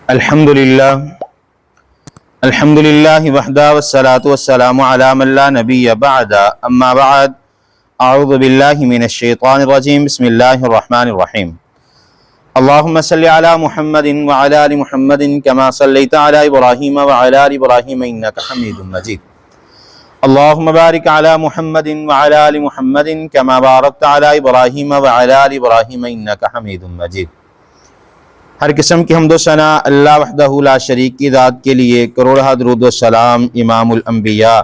الحمدللہ وحدہ والصلاة والسلام علی من لا نبی بعد اما بعد اعوذ باللہ من الشیطان الرجیم بسم اللہ الرحمن الرحیم اللہم صلی علی محمد وعلی آل محمد کما صلیت علی ابراہیم وعلی آل ابراہیم انک حمید مجید اللہم بارک علی محمد وعلی آل محمد کما بارکت علی ابراہیم وعلی آل ابراہیم انک حمید مجید۔ ہر قسم کی حمد و ثنا اللہ وحدہ لا شریک کی ذات کے لیے، کروڑہ درود و سلام امام الانبیاء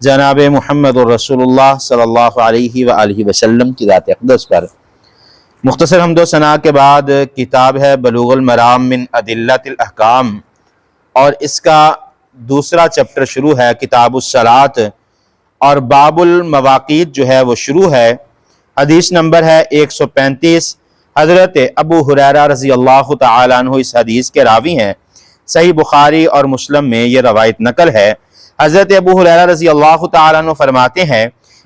جناب محمد الرسول اللہ صلی اللہ علیہ وآلہ وسلم کی ذات اقدس پر۔ مختصر حمد و ثنا کے بعد کتاب ہے بلوغ المرام من ادلۃ الاحکام، اور اس کا دوسرا چپٹر شروع ہے کتاب الصلاۃ، اور باب المواقیت جو ہے وہ شروع ہے۔ حدیث نمبر ہے 135۔ حضرت ابو ہریرہ رضی اللہ تعالیٰ عنہ اس حدیث کے راوی ہیں۔ صحیح بخاری اور مسلم میں یہ روایت نقل ہے۔ حضرت ابو ہریرہ رضی اللہ تعالیٰ عنہ فرماتے ہیں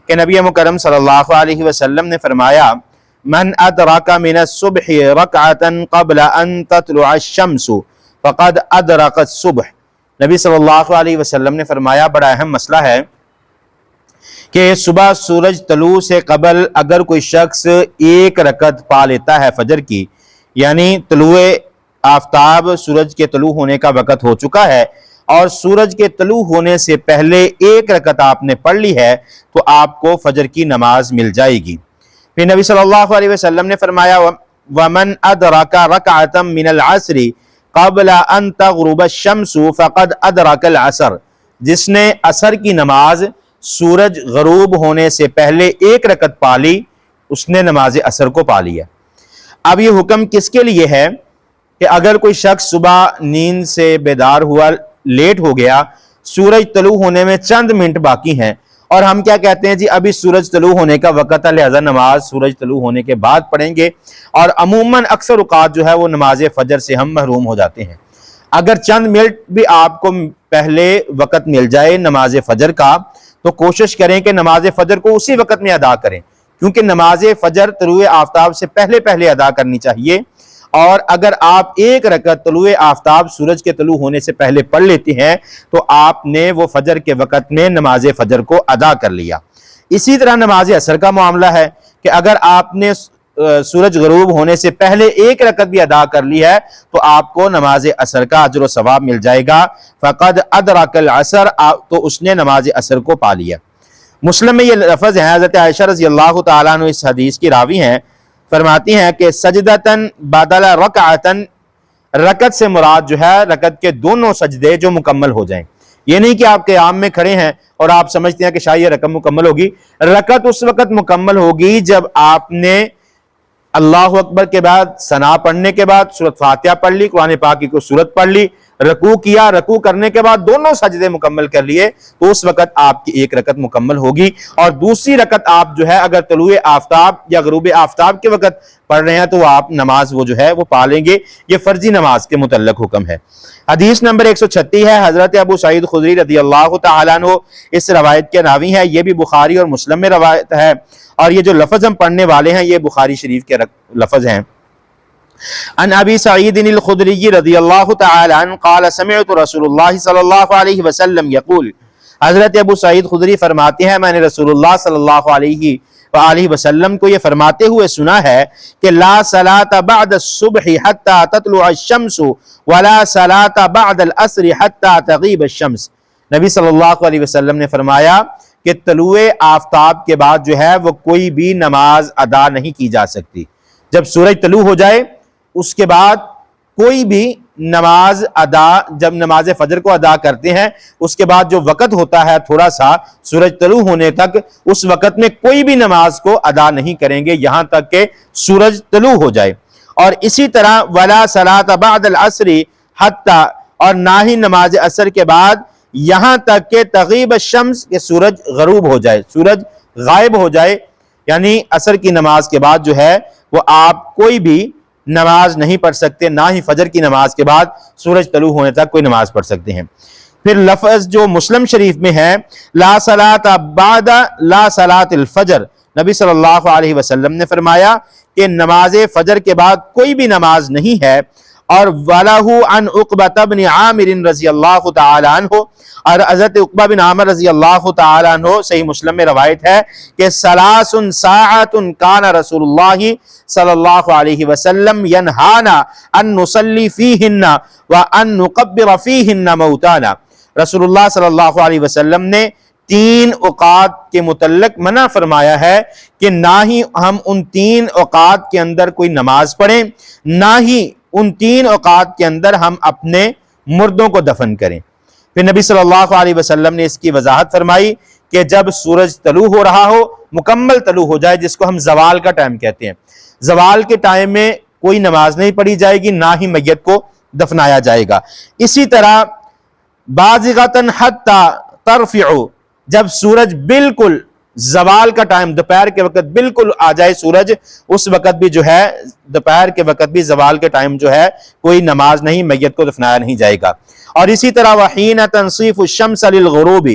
کہ نبی مکرم صلی اللہ علیہ وسلم نے فرمایا، من ادرک من الصبح رکعتا قبل ان تطلع الشمس فقد ادرک الصبح۔ نبی صلی اللہ علیہ وسلم نے فرمایا، بڑا اہم مسئلہ ہے کہ صبح سورج طلوع سے قبل اگر کوئی شخص ایک رکعت پا لیتا ہے فجر کی، یعنی طلوع آفتاب سورج کے طلوع ہونے کا وقت ہو چکا ہے اور سورج کے طلوع ہونے سے پہلے ایک رکعت آپ نے پڑھ لی ہے تو آپ کو فجر کی نماز مل جائے گی۔ پھر نبی صلی اللہ علیہ وسلم نے فرمایا، وَمَنْ أَدْرَكَ رَكْعَةً مِنَ الْعَصْرِ قَبْلَ أَن تَغْرُبَ الشَّمْسُ فَقَدْ أَدْرَكَ الْعَصْرَ۔ جس نے عصر کی نماز سورج غروب ہونے سے پہلے ایک رکعت پا لی، اس نے نماز عصر کو پا لیا۔ اب یہ حکم کس کے لیے ہے کہ اگر کوئی شخص صبح نیند سے بیدار ہوا، لیٹ ہو گیا، سورج طلوع ہونے میں چند منٹ باقی ہیں اور ہم کیا کہتے ہیں جی ابھی سورج طلوع ہونے کا وقت ہے، لہذا نماز سورج طلوع ہونے کے بعد پڑھیں گے، اور عموماً اکثر اوقات جو ہے وہ نماز فجر سے ہم محروم ہو جاتے ہیں۔ اگر چند منٹ بھی آپ کو پہلے وقت مل جائے نماز فجر کا تو کوشش کریں کہ نماز فجر کو اسی وقت میں ادا کریں، کیونکہ نماز فجر طلوع آفتاب سے پہلے ادا کرنی چاہیے، اور اگر آپ ایک رکعت طلوع آفتاب سورج کے طلوع ہونے سے پہلے پڑھ لیتے ہیں تو آپ نے وہ فجر کے وقت میں نماز فجر کو ادا کر لیا۔ اسی طرح نماز عصر کا معاملہ ہے کہ اگر آپ نے سورج غروب ہونے سے پہلے ایک رکعت بھی ادا کر لی ہے تو آپ کو نماز عصر کا اجر و ثواب مل جائے گا۔ فقد ادرک العصر، تو اس نے نماز عصر کو پا لیا۔ مسلم میں یہ لفظ ہے، حضرت عائشہ رضی اللہ تعالیٰ عنہ اس حدیث کی راوی ہیں، فرماتی ہیں کہ سجدتن بدل رکعتن، رکعت سے مراد جو ہے رکعت کے دونوں سجدے جو مکمل ہو جائیں۔ یہ نہیں کہ آپ قیام میں کھڑے ہیں اور آپ سمجھتے ہیں کہ شاید یہ رکعت مکمل ہوگی۔ رکعت اس وقت مکمل ہوگی جب آپ نے اللہ اکبر کے بعد ثنا پڑھنے کے بعد سورۃ فاتحہ پڑھ لی، قرآن پاک کی کوئی سورت پڑھ لی، رکوع کیا، رکوع کرنے کے بعد دونوں سجدے مکمل کر لیے، تو اس وقت آپ کی ایک رکعت مکمل ہوگی، اور دوسری رکعت آپ جو ہے اگر طلوع آفتاب یا غروب آفتاب کے وقت پڑھ رہے ہیں تو آپ نماز وہ جو ہے وہ پا لیں گے۔ یہ فرضی نماز کے متعلق حکم ہے۔ حدیث نمبر 136 ہے، حضرت ابو سعید خدری رضی اللہ تعالیٰ عنہ اس روایت کے راوی ہیں، یہ بھی بخاری اور مسلم میں روایت ہے، اور یہ جو لفظ ہم پڑھنے والے ہیں یہ بخاری شریف کے لفظ ہیں۔ عن ابی سعید الخدری رضی اللہ تعالی عنہ قال سمعت رسول اللہ صلی اللہ علیہ وسلم یقول، حضرت ابو سعید خدری فرماتے ہیں میں نے رسول اللہ صلی اللہ علیہ وآلہ وسلم کو یہ فرماتے ہوئے سنا ہے کہ لا صلاة بعد الصبح حتى تطلع الشمس ولا صلاة بعد العصر حتى تغیب الشمس۔ نبی صلی اللہ علیہ وسلم نے فرمایا کہ طلوع آفتاب کے بعد جو ہے وہ کوئی بھی نماز ادا نہیں کی جا سکتی۔ جب سورج طلوع ہو جائے اس کے بعد کوئی بھی نماز ادا، جب نماز فجر کو ادا کرتے ہیں اس کے بعد جو وقت ہوتا ہے تھوڑا سا سورج طلوع ہونے تک، اس وقت میں کوئی بھی نماز کو ادا نہیں کریں گے یہاں تک کہ سورج طلوع ہو جائے۔ اور اسی طرح ولا صلاة بعد العصر حتی، اور نہ ہی نماز عصر کے بعد یہاں تک کہ تغیب الشمس، کہ سورج غروب ہو جائے، سورج غائب ہو جائے، یعنی عصر کی نماز کے بعد جو ہے وہ آپ کوئی بھی نماز نہیں پڑھ سکتے، نہ ہی فجر کی نماز کے بعد سورج طلوع ہونے تک کوئی نماز پڑھ سکتے ہیں۔ پھر لفظ جو مسلم شریف میں ہے لا صلاة بعد لا صلاة الفجر، نبی صلی اللہ علیہ وسلم نے فرمایا کہ نماز فجر کے بعد کوئی بھی نماز نہیں ہے، اور وَلَهُ عَنْ عُقْبَةَ بْنِ عَامِرٍ رضی اللہ تعالی عنہ، اور حضرت عقبہ بن عامر رضی اللہ تعالی عنہ صحیح مسلم میں روایت ہے کہ ثلاث ساعات کان رسول اللہ صلی اللہ علیہ وسلم ینہانا ان نصلی فیہن وان نقبر فیہن موتانا، رسول اللہ صلی اللہ علیہ وسلم نے 3 اوقات کے متعلق منع فرمایا ہے کہ نہ ہی ہم ان 3 اوقات کے اندر کوئی نماز پڑھیں، نہ ہی ان 3 اوقات کے اندر ہم اپنے مردوں کو دفن کریں۔ پھر نبی صلی اللہ علیہ وسلم نے اس کی وضاحت فرمائی کہ جب سورج طلوع ہو رہا ہو، مکمل طلوع ہو جائے، جس کو ہم زوال کا ٹائم کہتے ہیں، زوال کے ٹائم میں کوئی نماز نہیں پڑھی جائے گی، نہ ہی میت کو دفنایا جائے گا۔ اسی طرح بازغۃ حتی ترفع، جب سورج بالکل زوال کا ٹائم، دوپہر کے وقت بالکل آ جائے سورج، اس وقت بھی جو ہے دوپہر کے وقت بھی زوال کے ٹائم جو ہے کوئی نماز نہیں، میت کو دفنایا نہیں جائے گا۔ اور اسی طرح وحین تنصیف الشمس للغروب،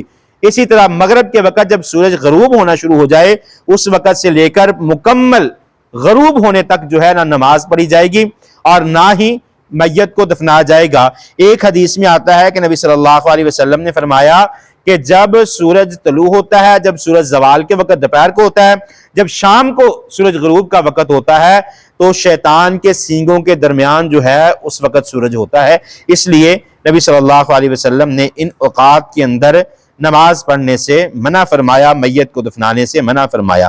اسی طرح مغرب کے وقت جب سورج غروب ہونا شروع ہو جائے، اس وقت سے لے کر مکمل غروب ہونے تک جو ہے نہ نماز پڑھی جائے گی اور نہ ہی میت کو دفنایا جائے گا۔ ایک حدیث میں آتا ہے کہ نبی صلی اللہ علیہ وسلم نے فرمایا کہ جب سورج طلوع ہوتا ہے، جب سورج زوال کے وقت دوپہر کو ہوتا ہے، جب شام کو سورج غروب کا وقت ہوتا ہے، تو شیطان کے سینگوں کے درمیان جو ہے اس وقت سورج ہوتا ہے۔ اس لیے نبی صلی اللہ علیہ وسلم نے ان اوقات کے اندر نماز پڑھنے سے منع فرمایا، میت کو دفنانے سے منع فرمایا۔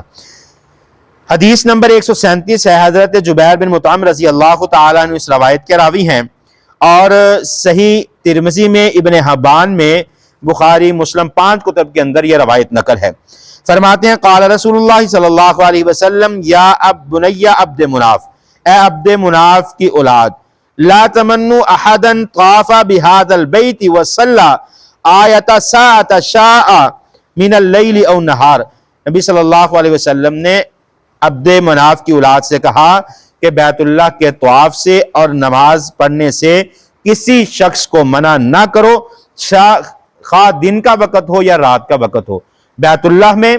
حدیث نمبر 137 ہے، حضرت جبیر بن مطعم رضی اللہ تعالیٰ عنہ اس روایت کے راوی ہیں، اور صحیح ترمذی میں، ابن حبان میں، بخاری، مسلم 5 کتب کے اندر یہ روایت نقل ہے۔ فرماتے ہیں قال رسول اللہ صلی اللہ علیہ وسلم یا بنی عبد مناف، اے عبد مناف کی اولاد، لا تمنوا احدا طاف بهذا البيت وصلى آیۃ ساعۃ شاء من اللیل او نہار، نبی صلی اللہ علیہ وسلم نے عبد مناف کی اولاد سے کہا کہ بیت اللہ کے طواف سے اور نماز پڑھنے سے کسی شخص کو منع نہ کرو، خواہ دن کا وقت ہو یا رات کا وقت ہو۔ بیت اللہ میں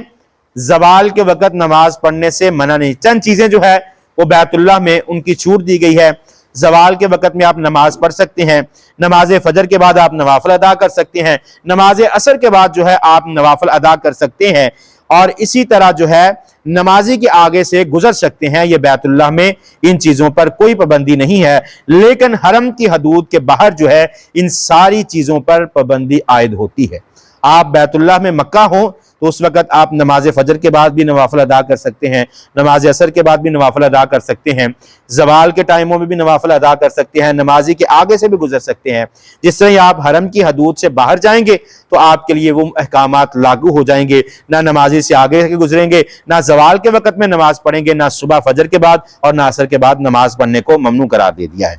زوال کے وقت نماز پڑھنے سے منع نہیں، چند چیزیں جو ہے وہ بیت اللہ میں ان کی چھوٹ دی گئی ہے۔ زوال کے وقت میں آپ نماز پڑھ سکتے ہیں، نماز فجر کے بعد آپ نوافل ادا کر سکتے ہیں، نماز عصر کے بعد جو ہے آپ نوافل ادا کر سکتے ہیں، اور اسی طرح جو ہے نمازی کے آگے سے گزر سکتے ہیں۔ یہ بیت اللہ میں ان چیزوں پر کوئی پابندی نہیں ہے، لیکن حرم کی حدود کے باہر جو ہے ان ساری چیزوں پر پابندی عائد ہوتی ہے۔ آپ بیت اللہ میں مکہ ہوں تو اس وقت آپ نماز فجر کے بعد بھی نوافل ادا کر سکتے ہیں، نماز عصر کے بعد بھی نوافل ادا کر سکتے ہیں، زوال کے ٹائموں میں بھی نوافل ادا کر سکتے ہیں، نمازی کے آگے سے بھی گزر سکتے ہیں۔ جس طرح آپ حرم کی حدود سے باہر جائیں گے تو آپ کے لیے وہ احکامات لاگو ہو جائیں گے، نہ نمازی سے آگے سے گزریں گے، نہ زوال کے وقت میں نماز پڑھیں گے، نہ صبح فجر کے بعد اور نہ عصر کے بعد نماز پڑھنے کو ممنوع قرار دے دیا ہے۔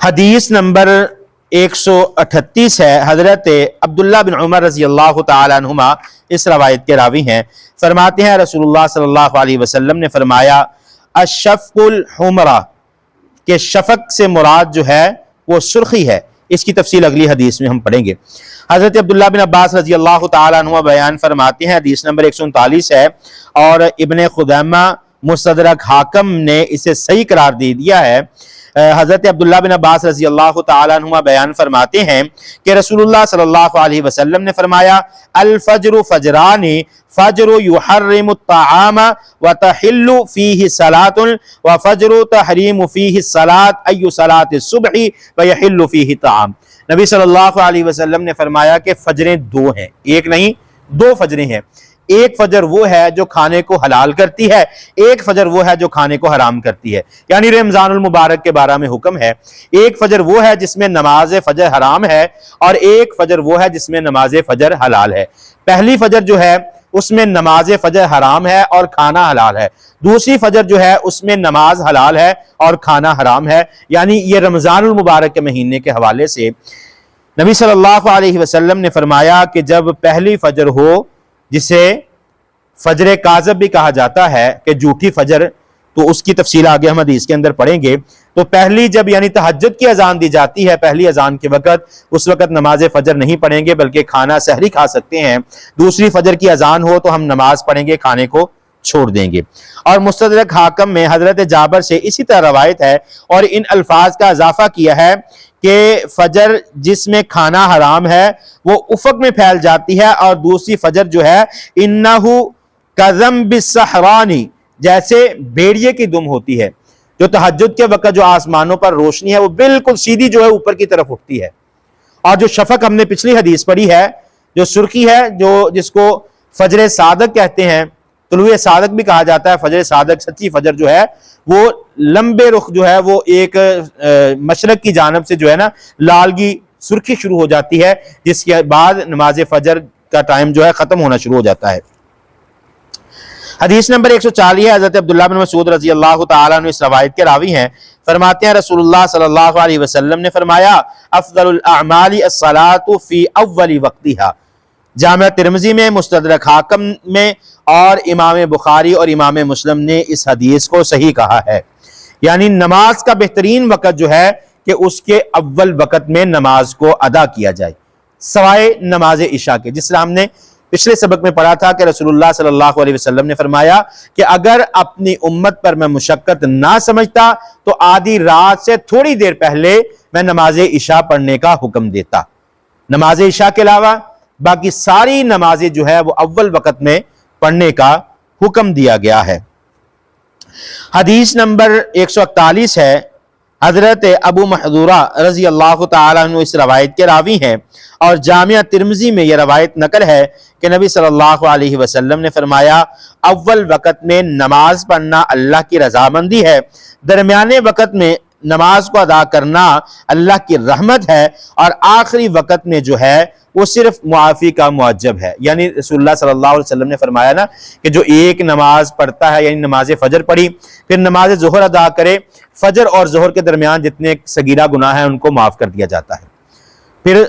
حدیث نمبر 138 ہے، حضرت عبداللہ بن عمر رضی اللہ تعالی عنہما اس روایت کے راوی ہیں۔ فرماتے ہیں رسول اللہ صلی اللہ علیہ وسلم نے فرمایا الشفق الحمرہ، کہ شفق سے مراد جو ہے وہ سرخی ہے۔ اس کی تفصیل اگلی حدیث میں ہم پڑھیں گے۔ حضرت عبداللہ بن عباس رضی اللہ تعالی عنہ بیان فرماتے ہیں، حدیث نمبر 139 ہے، اور ابن خزیمہ مستدرک حاکم نے اسے صحیح قرار دے دیا ہے۔ حضرت عبداللہ بن عباس رضی اللہ تعالی عنہ بیان فرماتے ہیں کہ رسول اللہ صلی اللہ علیہ وسلم نے فرمایا الفجر فجران، فجر یحرم الطعام وتحل فیہ صلاة وفجر تحریم فیہ الصلاة ای صلاة الصبح ویحل فیہ الطعام۔ نبی صلی اللہ علیہ وسلم نے فرمایا کہ فجریں 2 ہیں، ایک نہیں 2 فجریں ہیں۔ ایک فجر وہ ہے جو کھانے کو حلال کرتی ہے، ایک فجر وہ ہے جو کھانے کو حرام کرتی ہے، یعنی رمضان المبارک کے بارے میں حکم ہے۔ ایک فجر وہ ہے جس میں نماز فجر حرام ہے، اور ایک فجر وہ ہے جس میں نماز فجر حلال ہے۔ پہلی فجر جو ہے اس میں نماز فجر حرام ہے اور کھانا حلال ہے، دوسری فجر جو ہے اس میں نماز حلال ہے اور کھانا حرام ہے۔ یعنی یہ رمضان المبارک کے مہینے کے حوالے سے نبی صلی اللہ علیہ وسلم نے فرمایا کہ جب پہلی فجر ہو، جسے فجر کاذب بھی کہا جاتا ہے کہ جھوٹی فجر، تو اس کی تفصیل آگے ہم حدیث کے اندر پڑھیں گے۔ تو پہلی جب یعنی تہجد کی اذان دی جاتی ہے، پہلی اذان کے وقت، اس وقت نماز فجر نہیں پڑھیں گے بلکہ کھانا سحری کھا سکتے ہیں۔ دوسری فجر کی اذان ہو تو ہم نماز پڑھیں گے، کھانے کو چھوڑ دیں گے۔ اور مستدرک حاکم میں حضرت جابر سے اسی طرح روایت ہے اور ان الفاظ کا اضافہ کیا ہے کہ فجر جس میں کھانا حرام ہے وہ افق میں پھیل جاتی ہے، اور دوسری فجر جو ہے انہو کذنب السحرانی، جیسے بھیڑیے کی دم ہوتی ہے۔ جو تہجد کے وقت جو آسمانوں پر روشنی ہے وہ بالکل سیدھی جو ہے اوپر کی طرف اٹھتی ہے، اور جو شفق ہم نے پچھلی حدیث پڑھی ہے، جو سرخی ہے، جو جس کو فجر صادق کہتے ہیں، طلوع صادق بھی کہا جاتا ہے، فجر صادق سچی فجر جو ہے وہ لمبے رخ جو ہے وہ ایک مشرق کی جانب سے جو ہے نا لالگی سرخی شروع ہو جاتی ہے، جس کے بعد نماز فجر کا ٹائم جو ہے ختم ہونا شروع ہو جاتا ہے۔ حدیث نمبر 140 ہے، حضرت عبداللہ بن مسعود رضی اللہ تعالیٰ عنہ اس روایت کے راوی ہیں، فرماتے ہیں رسول اللہ صلی اللہ علیہ وسلم نے فرمایا افضل الاعمال الصلاۃ فی اول وقتها۔ جامع ترمذی میں، مستدرک حاکم میں، اور امام بخاری اور امام مسلم نے اس حدیث کو صحیح کہا ہے، یعنی نماز کا بہترین وقت جو ہے کہ اس کے اول وقت میں نماز کو ادا کیا جائے، سوائے نماز عشاء کے، جس طرح ہم نے پچھلے سبق میں پڑھا تھا کہ رسول اللہ صلی اللہ علیہ وسلم نے فرمایا کہ اگر اپنی امت پر میں مشقت نہ سمجھتا تو آدھی رات سے تھوڑی دیر پہلے میں نماز عشاء پڑھنے کا حکم دیتا۔ نماز عشاء کے علاوہ باقی ساری نمازیں جو ہے وہ اول وقت میں پڑھنے کا حکم دیا گیا ہے۔ حدیث نمبر 141 ہے، حضرت ابو محذورہ رضی اللہ تعالیٰ عنہ اس روایت کے راوی ہیں، اور جامعہ ترمذی میں یہ روایت نقل ہے کہ نبی صلی اللہ علیہ وسلم نے فرمایا اول وقت میں نماز پڑھنا اللہ کی رضامندی ہے، درمیانے وقت میں نماز کو ادا کرنا اللہ کی رحمت ہے، اور آخری وقت میں جو ہے وہ صرف معافی کا معجب ہے۔ یعنی رسول اللہ صلی اللہ علیہ وسلم نے فرمایا نا کہ جو ایک نماز پڑھتا ہے، یعنی نماز فجر پڑھی، پھر نماز ظہر ادا کرے، فجر اور ظہر کے درمیان جتنے صغیرہ گناہ ہیں ان کو معاف کر دیا جاتا ہے۔ پھر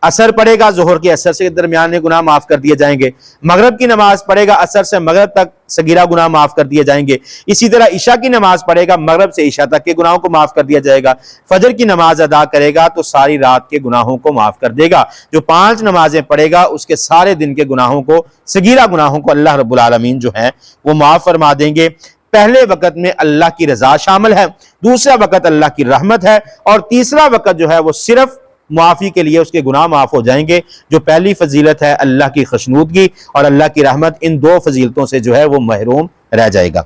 عصر پڑھے گا، ظہر کے عصر سے درمیان گناہ معاف کر دیے جائیں گے۔ مغرب کی نماز پڑھے گا، عصر سے مغرب تک صغیرہ گناہ معاف کر دیے جائیں گے۔ اسی طرح عشاء کی نماز پڑھے گا، مغرب سے عشاء تک کے گناہوں کو معاف کر دیا جائے گا۔ فجر کی نماز ادا کرے گا تو ساری رات کے گناہوں کو معاف کر دے گا۔ جو 5 نمازیں پڑھے گا اس کے سارے دن کے گناہوں کو، صغیرہ گناہوں کو اللہ رب العالمین جو ہیں وہ معاف فرما دیں گے۔ پہلے وقت میں اللہ کی رضا شامل ہے، دوسرا وقت اللہ کی رحمت ہے، اور تیسرا وقت جو ہے وہ صرف معافی کے لیے، اس کے گناہ معاف ہو جائیں گے۔ جو پہلی فضیلت ہے اللہ کی خشنودگی اور اللہ کی رحمت، ان 2 فضیلتوں سے جو ہے وہ محروم رہ جائے گا۔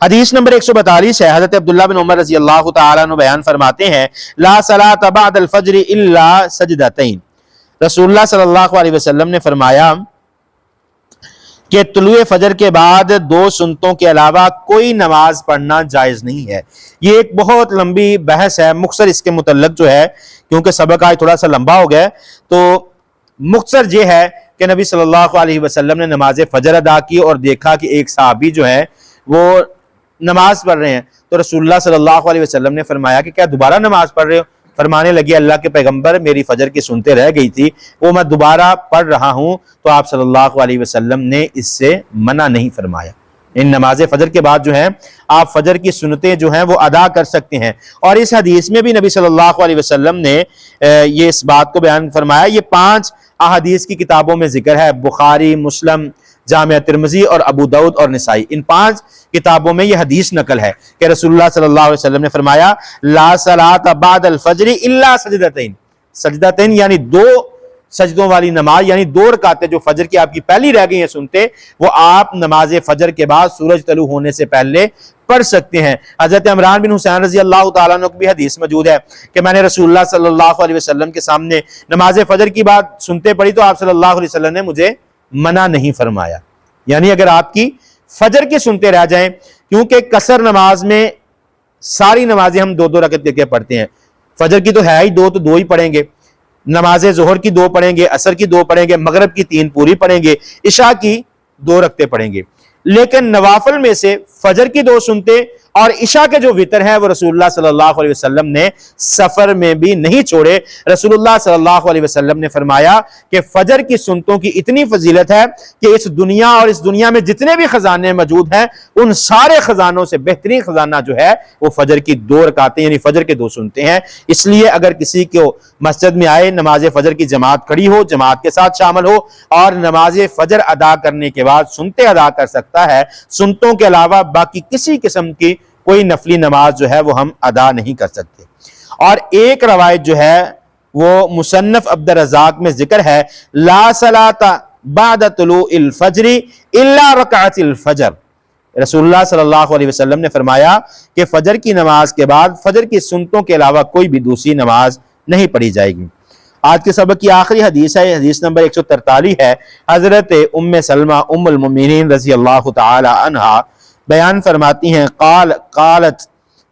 حدیث نمبر 142 ہے، حضرت عبداللہ بن عمر رضی اللہ تعالیٰ عنہ بیان فرماتے ہیں لا صلاۃ بعد الفجر الا سجدتین۔ رسول اللہ صلی اللہ علیہ وسلم نے فرمایا کہ طلوع فجر کے بعد 2 سنتوں کے علاوہ کوئی نماز پڑھنا جائز نہیں ہے۔ یہ ایک بہت لمبی بحث ہے، مختصر اس کے متعلق جو ہے، کیونکہ سبق آج تھوڑا سا لمبا ہو گیا، تو مختصر یہ ہے کہ نبی صلی اللہ علیہ وسلم نے نماز فجر ادا کی اور دیکھا کہ ایک صحابی جو ہے وہ نماز پڑھ رہے ہیں، تو رسول اللہ صلی اللہ علیہ وسلم نے فرمایا کہ کیا دوبارہ نماز پڑھ رہے ہو؟ فرمانے لگے اللہ کے پیغمبر میری فجر کی سنتے رہ گئی تھی، وہ میں دوبارہ پڑھ رہا ہوں، تو آپ صلی اللہ علیہ وسلم نے اس سے منع نہیں فرمایا۔ ان نماز فجر کے بعد جو ہیں آپ فجر کی سنتیں جو ہیں وہ ادا کر سکتے ہیں، اور اس حدیث میں بھی نبی صلی اللہ علیہ وسلم نے یہ اس بات کو بیان فرمایا۔ یہ 5 احادیث کی کتابوں میں ذکر ہے، بخاری، مسلم، جامع ترمذی اور ابو داؤد اور نسائی، ان 5 کتابوں میں یہ حدیث نقل ہے کہ رسول اللہ صلی اللہ علیہ وسلم نے فرمایا لا صلاۃ بعد الفجر الا سجدتین۔ سجدتین یعنی 2 سجدوں والی نماز، یعنی 2 رکعتیں جو فجر کی آپ کی پہلی رہ گئی ہیں سنتے، وہ آپ نماز فجر کے بعد سورج طلوع ہونے سے پہلے پڑھ سکتے ہیں۔ حضرت عمران بن حسین رضی اللہ تعالیٰ عنہ کی بھی حدیث موجود ہے کہ میں نے رسول اللہ صلی اللہ علیہ وسلم کے سامنے نماز فجر کی بات سنتے پڑھی تو آپ صلی اللہ علیہ وسلم نے مجھے منع نہیں فرمایا۔ یعنی اگر آپ کی فجر کی سنتے رہ جائیں، کیونکہ قصر نماز میں ساری نمازیں ہم 2 رکعت کر کے پڑھتے ہیں، فجر کی تو ہے ہی 2 تو 2 ہی پڑھیں گے، نماز ظہر کی 2 پڑھیں گے، عصر کی 2 پڑھیں گے، مغرب کی 3 پوری پڑھیں گے، عشاء کی 2 رکعتیں پڑھیں گے، لیکن نوافل میں سے فجر کی 2 سنتے اور عشاء کے جو وطر ہیں وہ رسول اللہ صلی اللہ علیہ وسلم نے سفر میں بھی نہیں چھوڑے۔ رسول اللہ صلی اللہ علیہ وسلم نے فرمایا کہ فجر کی سنتوں کی اتنی فضیلت ہے کہ اس دنیا اور اس دنیا میں جتنے بھی خزانے موجود ہیں ان سارے خزانوں سے بہترین خزانہ جو ہے وہ فجر کی 2 رکعتیں یعنی فجر کے 2 سنتے ہیں۔ اس لیے اگر کسی کو مسجد میں آئے، نماز فجر کی جماعت کھڑی ہو، جماعت کے ساتھ شامل ہو اور نماز فجر ادا کرنے کے بعد سنتے ادا کر سکتا ہے، سنتوں کے علاوہ باقی کسی قسم کی کوئی نفلی نماز جو ہے وہ ہم ادا نہیں کر سکتے۔ اور ایک روایت جو ہے وہ مصنف عبد الرزاق میں ذکر ہے، لا صلاۃ بعد طلوع الفجر الا رکعت الفجر۔ رسول اللہ صلی اللہ علیہ وسلم نے فرمایا کہ فجر کی نماز کے بعد فجر کی سنتوں کے علاوہ کوئی بھی دوسری نماز نہیں پڑھی جائے گی۔ آج کے سبق کی آخری حدیث ہے، حدیث نمبر 143 ہے۔ حضرت ام سلمہ ام المؤمنین رضی اللہ تعالی عنہا بیان فرماتی ہیں، قالت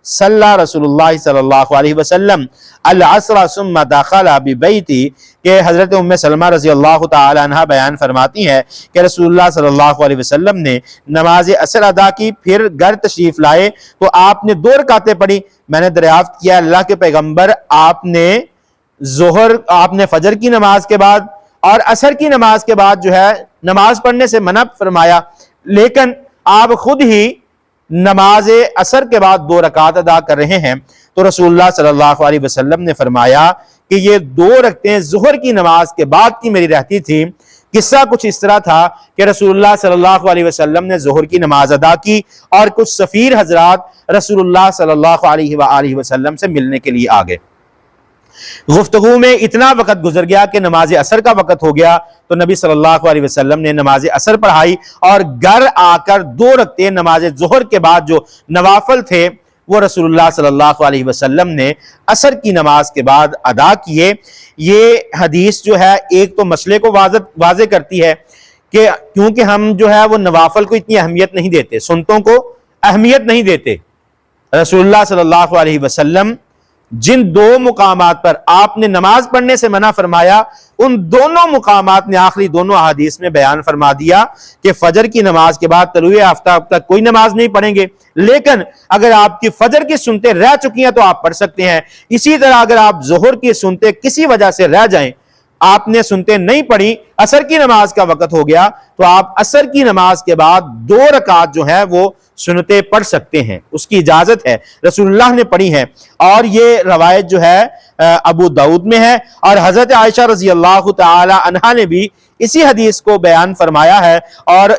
صلی رسول اللہ صلی اللہ علیہ وسلم العصر ثم دخل ببیتی، کہ حضرت ام سلمہ رضی اللہ تعالی عنہ بیان فرماتی ہیں کہ رسول اللہ صلی اللہ علیہ وسلم نے نماز عصر ادا کی، پھر گھر تشریف لائے تو آپ نے 2 رکعتیں پڑھی۔ میں نے دریافت کیا اللہ کے پیغمبر، آپ نے فجر کی نماز کے بعد اور عصر کی نماز کے بعد جو ہے نماز پڑھنے سے منع فرمایا، لیکن آپ خود ہی نماز عصر کے بعد 2 رکعت ادا کر رہے ہیں۔ تو رسول اللہ صلی اللہ علیہ وسلم نے فرمایا کہ یہ 2 رکعتیں ظہر کی نماز کے بعد کی میری رہتی تھی۔ قصہ کچھ اس طرح تھا کہ رسول اللہ صلی اللہ علیہ وسلم نے ظہر کی نماز ادا کی اور کچھ سفیر حضرات رسول اللہ صلی اللہ علیہ وآلہ وسلم سے ملنے کے لیے آ گئے۔ گفتگو میں اتنا وقت گزر گیا کہ نماز عصر کا وقت ہو گیا، تو نبی صلی اللہ علیہ وسلم نے نماز عصر پڑھائی اور گھر آ کر 2 رکعتیں نماز ظہر کے بعد جو نوافل تھے وہ رسول اللہ صلی اللہ علیہ وسلم نے عصر کی نماز کے بعد ادا کیے۔ یہ حدیث جو ہے ایک تو مسئلے کو واضح کرتی ہے کہ کیونکہ ہم جو ہے وہ نوافل کو اتنی اہمیت نہیں دیتے، سنتوں کو اہمیت نہیں دیتے، رسول اللہ صلی اللہ علیہ وسلم جن 2 مقامات پر آپ نے نماز پڑھنے سے منع فرمایا، ان دونوں مقامات نے آخری دونوں احادیث میں بیان فرما دیا کہ فجر کی نماز کے بعد طلوع آفتاب تک کوئی نماز نہیں پڑھیں گے، لیکن اگر آپ کی فجر کی سنتیں رہ چکی ہیں تو آپ پڑھ سکتے ہیں۔ اسی طرح اگر آپ ظہر کی سنتیں کسی وجہ سے رہ جائیں، آپ نے سنتیں نہیں پڑھی، عصر کی نماز کا وقت ہو گیا، تو آپ عصر کی نماز کے بعد 2 رکعت جو ہیں وہ سنتیں پڑھ سکتے ہیں، اس کی اجازت ہے، رسول اللہ نے پڑھی ہے۔ اور یہ روایت جو ہے ابو داؤد میں ہے، اور حضرت عائشہ رضی اللہ تعالی عنہا نے بھی اسی حدیث کو بیان فرمایا ہے، اور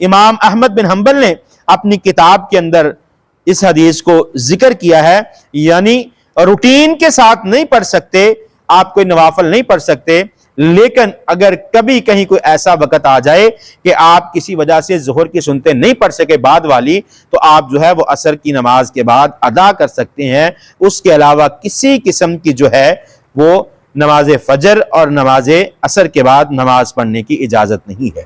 امام احمد بن حنبل نے اپنی کتاب کے اندر اس حدیث کو ذکر کیا ہے، یعنی روٹین کے ساتھ نہیں پڑھ سکتے، آپ کوئی نوافل نہیں پڑھ سکتے، لیکن اگر کبھی کہیں کوئی ایسا وقت آ جائے کہ آپ کسی وجہ سے ظہر کی سنتیں نہیں پڑھ سکے بعد والی، تو آپ جو ہے وہ عصر کی نماز کے بعد ادا کر سکتے ہیں۔ اس کے علاوہ کسی قسم کی جو ہے وہ نماز فجر اور نماز عصر کے بعد نماز پڑھنے کی اجازت نہیں ہے۔